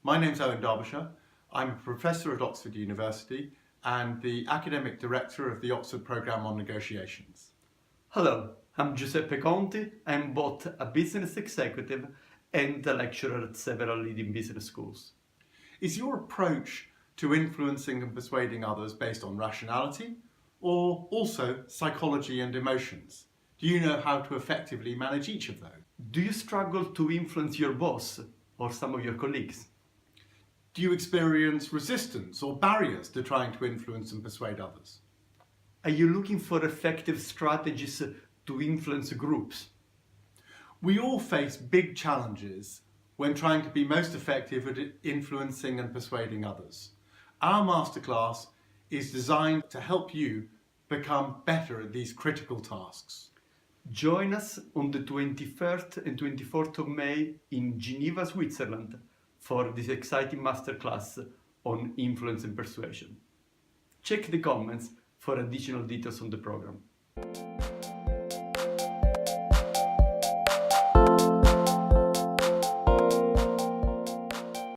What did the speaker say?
My name's Owen Darbishire. I'm a professor at Oxford University and the academic director of the Oxford Programme on Negotiations. Hello, I'm Giuseppe Conti. I'm both a business executive and a lecturer at several leading business schools. Is your approach to influencing and persuading others based on rationality or also psychology and emotions? Do you know how to effectively manage each of those? Do you struggle to influence your boss or some of your colleagues? Do you experience resistance or barriers to trying to influence and persuade others? Are you looking for effective strategies to influence groups? We all face big challenges when trying to be most effective at influencing and persuading others. Our masterclass is designed to help you become better at these critical tasks. Join us on the 21st and 24th of May in Geneva, Switzerland for this exciting masterclass on influence and persuasion. Check the comments for additional details on the program.